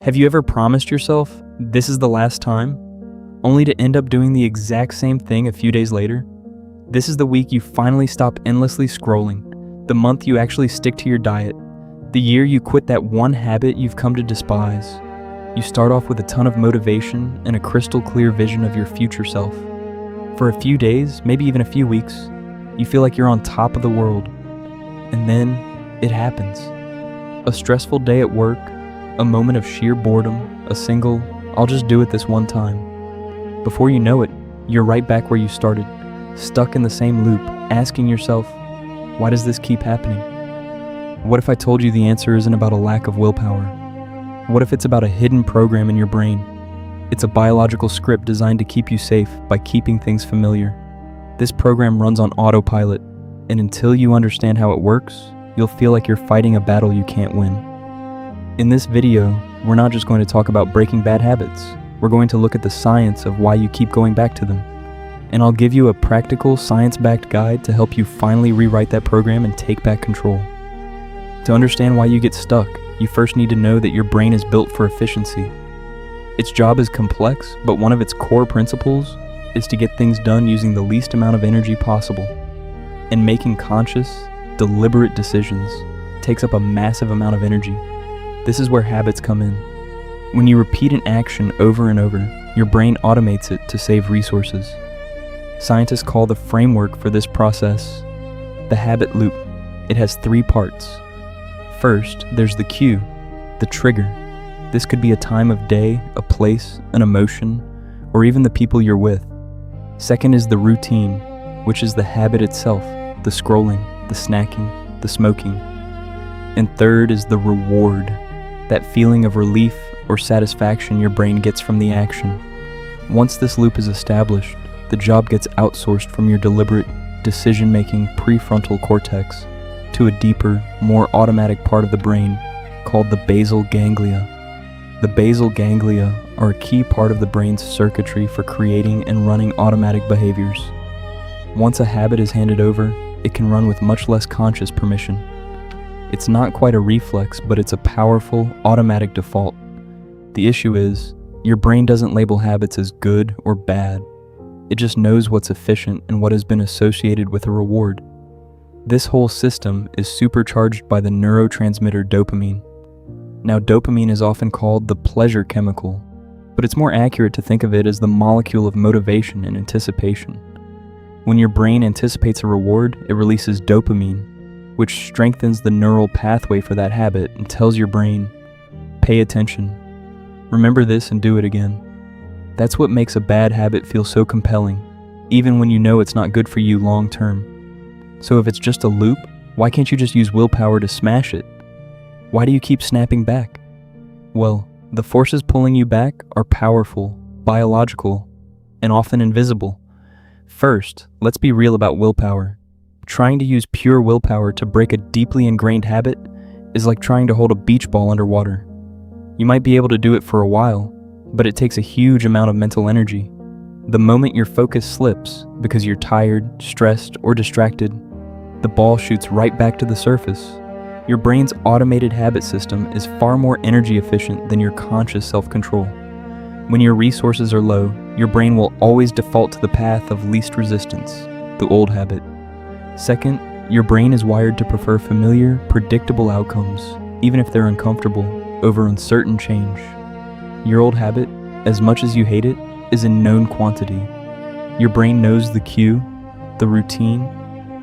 Have you ever promised yourself, this is the last time, only to end up doing the exact same thing a few days later? This is the week you finally stop endlessly scrolling, the month you actually stick to your diet, the year you quit that one habit you've come to despise. You start off with a ton of motivation and a crystal clear vision of your future self. For a few days, maybe even a few weeks, you feel like you're on top of the world. And then, it happens. A stressful day at work, a moment of sheer boredom, a single, I'll just do it this one time. Before you know it, you're right back where you started, stuck in the same loop, asking yourself, why does this keep happening? What if I told you the answer isn't about a lack of willpower? What if it's about a hidden program in your brain? It's a biological script designed to keep you safe by keeping things familiar. This program runs on autopilot, and until you understand how it works, you'll feel like you're fighting a battle you can't win. In this video, we're not just going to talk about breaking bad habits. We're going to look at the science of why you keep going back to them. And I'll give you a practical, science-backed guide to help you finally rewrite that program and take back control. To understand why you get stuck, you first need to know that your brain is built for efficiency. Its job is complex, but one of its core principles is to get things done using the least amount of energy possible. And making conscious, deliberate decisions takes up a massive amount of energy. This is where habits come in. When you repeat an action over and over, your brain automates it to save resources. Scientists call the framework for this process the habit loop. It has 3 parts. First, there's the cue, the trigger. This could be a time of day, a place, an emotion, or even the people you're with. Second is the routine, which is the habit itself, the scrolling, the snacking, the smoking. And third is the reward, that feeling of relief or satisfaction your brain gets from the action. Once this loop is established, the job gets outsourced from your deliberate, decision-making prefrontal cortex to a deeper, more automatic part of the brain called the basal ganglia. The basal ganglia are a key part of the brain's circuitry for creating and running automatic behaviors. Once a habit is handed over, it can run with much less conscious permission. It's not quite a reflex, but it's a powerful, automatic default. The issue is, your brain doesn't label habits as good or bad. It just knows what's efficient and what has been associated with a reward. This whole system is supercharged by the neurotransmitter dopamine. Now, dopamine is often called the pleasure chemical, but it's more accurate to think of it as the molecule of motivation and anticipation. When your brain anticipates a reward, it releases dopamine, which strengthens the neural pathway for that habit and tells your brain, pay attention. Remember this and do it again. That's what makes a bad habit feel so compelling, even when you know it's not good for you long term. So if it's just a loop, why can't you just use willpower to smash it? Why do you keep snapping back? Well, the forces pulling you back are powerful, biological, and often invisible. First, let's be real about willpower. Trying to use pure willpower to break a deeply ingrained habit is like trying to hold a beach ball underwater. You might be able to do it for a while, but it takes a huge amount of mental energy. The moment your focus slips because you're tired, stressed, or distracted, the ball shoots right back to the surface. Your brain's automated habit system is far more energy efficient than your conscious self-control. When your resources are low, your brain will always default to the path of least resistance, the old habit. Second, your brain is wired to prefer familiar, predictable outcomes, even if they're uncomfortable, over uncertain change. Your old habit, as much as you hate it, is a known quantity. Your brain knows the cue, the routine,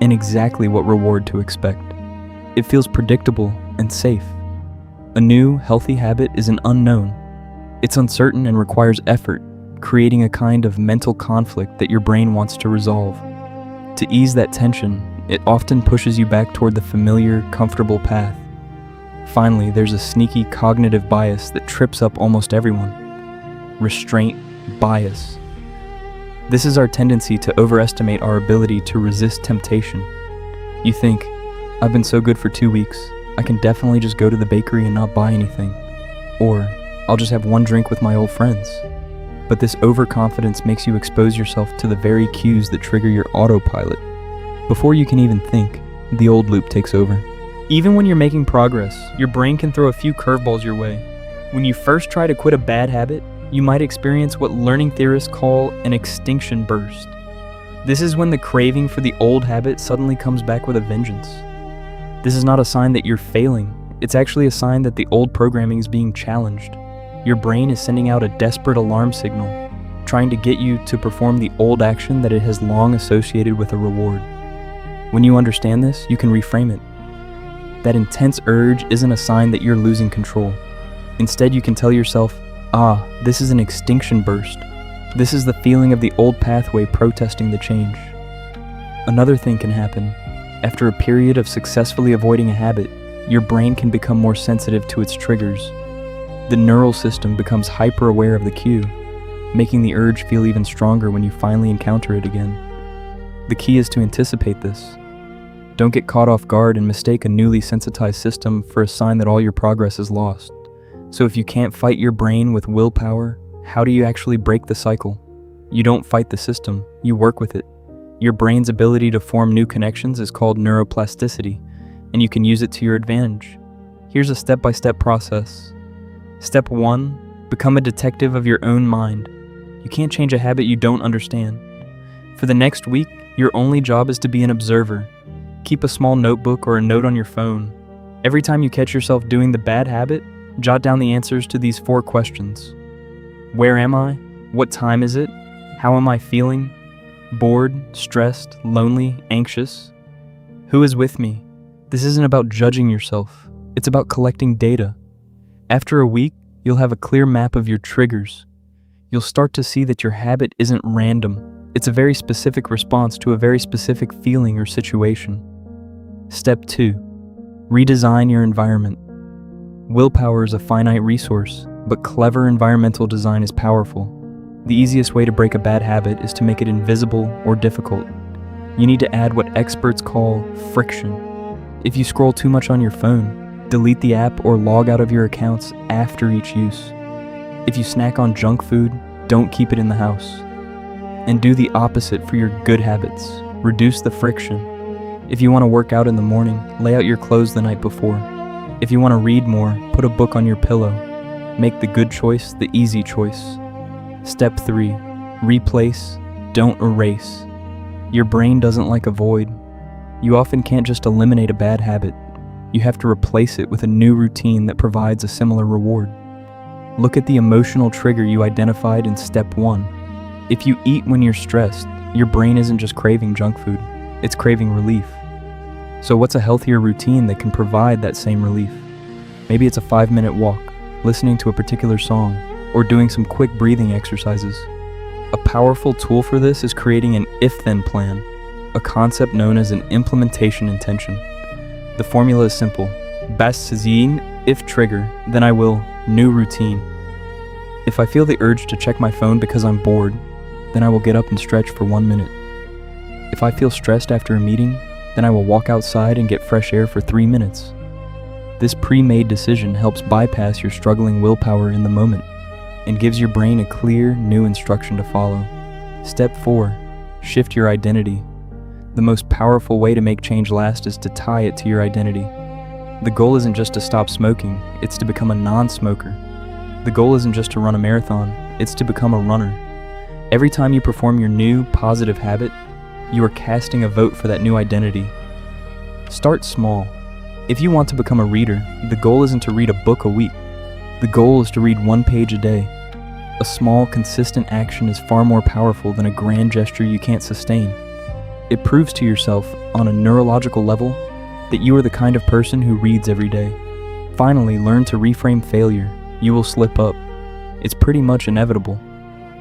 and exactly what reward to expect. It feels predictable and safe. A new, healthy habit is an unknown. It's uncertain and requires effort, creating a kind of mental conflict that your brain wants to resolve. To ease that tension, it often pushes you back toward the familiar, comfortable path. Finally, there's a sneaky cognitive bias that trips up almost everyone. Restraint bias. This is our tendency to overestimate our ability to resist temptation. You think, I've been so good for 2 weeks, I can definitely just go to the bakery and not buy anything. Or, I'll just have one drink with my old friends. But this overconfidence makes you expose yourself to the very cues that trigger your autopilot. Before you can even think, the old loop takes over. Even when you're making progress, your brain can throw a few curveballs your way. When you first try to quit a bad habit, you might experience what learning theorists call an extinction burst. This is when the craving for the old habit suddenly comes back with a vengeance. This is not a sign that you're failing. It's actually a sign that the old programming is being challenged. Your brain is sending out a desperate alarm signal, trying to get you to perform the old action that it has long associated with a reward. When you understand this, you can reframe it. That intense urge isn't a sign that you're losing control. Instead, you can tell yourself, this is an extinction burst. This is the feeling of the old pathway protesting the change. Another thing can happen. After a period of successfully avoiding a habit, your brain can become more sensitive to its triggers. The neural system becomes hyper-aware of the cue, making the urge feel even stronger when you finally encounter it again. The key is to anticipate this. Don't get caught off guard and mistake a newly sensitized system for a sign that all your progress is lost. So if you can't fight your brain with willpower, how do you actually break the cycle? You don't fight the system, you work with it. Your brain's ability to form new connections is called neuroplasticity, and you can use it to your advantage. Here's a step-by-step process. Step 1, become a detective of your own mind. You can't change a habit you don't understand. For the next week, your only job is to be an observer. Keep a small notebook or a note on your phone. Every time you catch yourself doing the bad habit, jot down the answers to these 4 questions. Where am I? What time is it? How am I feeling? Bored, stressed, lonely, anxious? Who is with me? This isn't about judging yourself. It's about collecting data. After a week, you'll have a clear map of your triggers. You'll start to see that your habit isn't random. It's a very specific response to a very specific feeling or situation. Step 2, redesign your environment. Willpower is a finite resource, but clever environmental design is powerful. The easiest way to break a bad habit is to make it invisible or difficult. You need to add what experts call friction. If you scroll too much on your phone, delete the app or log out of your accounts after each use. If you snack on junk food, don't keep it in the house. And do the opposite for your good habits. Reduce the friction. If you want to work out in the morning, lay out your clothes the night before. If you want to read more, put a book on your pillow. Make the good choice the easy choice. Step 3, replace, don't erase. Your brain doesn't like a void. You often can't just eliminate a bad habit. You have to replace it with a new routine that provides a similar reward. Look at the emotional trigger you identified in step 1. If you eat when you're stressed, your brain isn't just craving junk food, it's craving relief. So what's a healthier routine that can provide that same relief? Maybe it's a 5-minute walk, listening to a particular song, or doing some quick breathing exercises. A powerful tool for this is creating an if-then plan, a concept known as an implementation intention. The formula is simple. Basizing, if trigger, then I will, new routine. If I feel the urge to check my phone because I'm bored, then I will get up and stretch for 1 minute. If I feel stressed after a meeting, then I will walk outside and get fresh air for 3 minutes. This pre-made decision helps bypass your struggling willpower in the moment and gives your brain a clear, new instruction to follow. Step 4, shift your identity. The most powerful way to make change last is to tie it to your identity. The goal isn't just to stop smoking, it's to become a non-smoker. The goal isn't just to run a marathon, it's to become a runner. Every time you perform your new, positive habit, you are casting a vote for that new identity. Start small. If you want to become a reader, the goal isn't to read a book a week. The goal is to read 1 page a day. A small, consistent action is far more powerful than a grand gesture you can't sustain. It proves to yourself, on a neurological level, that you are the kind of person who reads every day. Finally, learn to reframe failure. You will slip up. It's pretty much inevitable.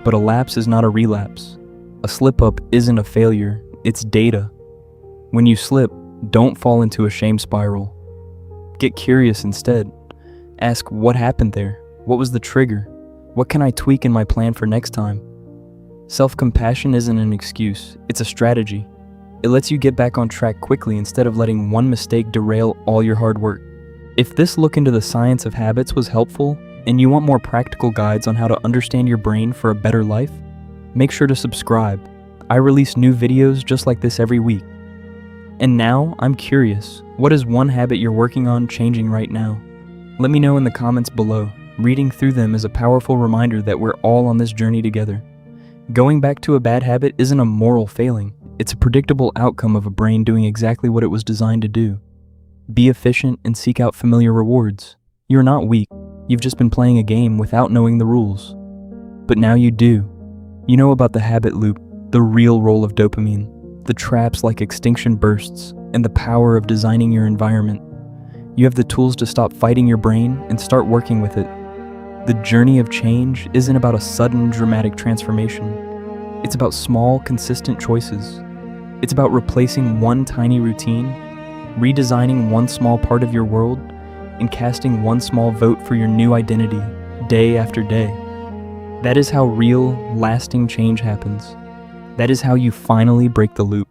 But a lapse is not a relapse. A slip-up isn't a failure, it's data. When you slip, don't fall into a shame spiral. Get curious instead. Ask what happened there? What was the trigger? What can I tweak in my plan for next time? Self-compassion isn't an excuse, it's a strategy. It lets you get back on track quickly instead of letting one mistake derail all your hard work. If this look into the science of habits was helpful, and you want more practical guides on how to understand your brain for a better life, make sure to subscribe. I release new videos just like this every week. And now, I'm curious, what is one habit you're working on changing right now? Let me know in the comments below. Reading through them is a powerful reminder that we're all on this journey together. Going back to a bad habit isn't a moral failing. It's a predictable outcome of a brain doing exactly what it was designed to do. Be efficient and seek out familiar rewards. You're not weak. You've just been playing a game without knowing the rules. But now you do. You know about the habit loop, the real role of dopamine, the traps like extinction bursts, and the power of designing your environment. You have the tools to stop fighting your brain and start working with it. The journey of change isn't about a sudden, dramatic transformation. It's about small, consistent choices. It's about replacing one tiny routine, redesigning one small part of your world, and casting one small vote for your new identity, day after day. That is how real, lasting change happens. That is how you finally break the loop.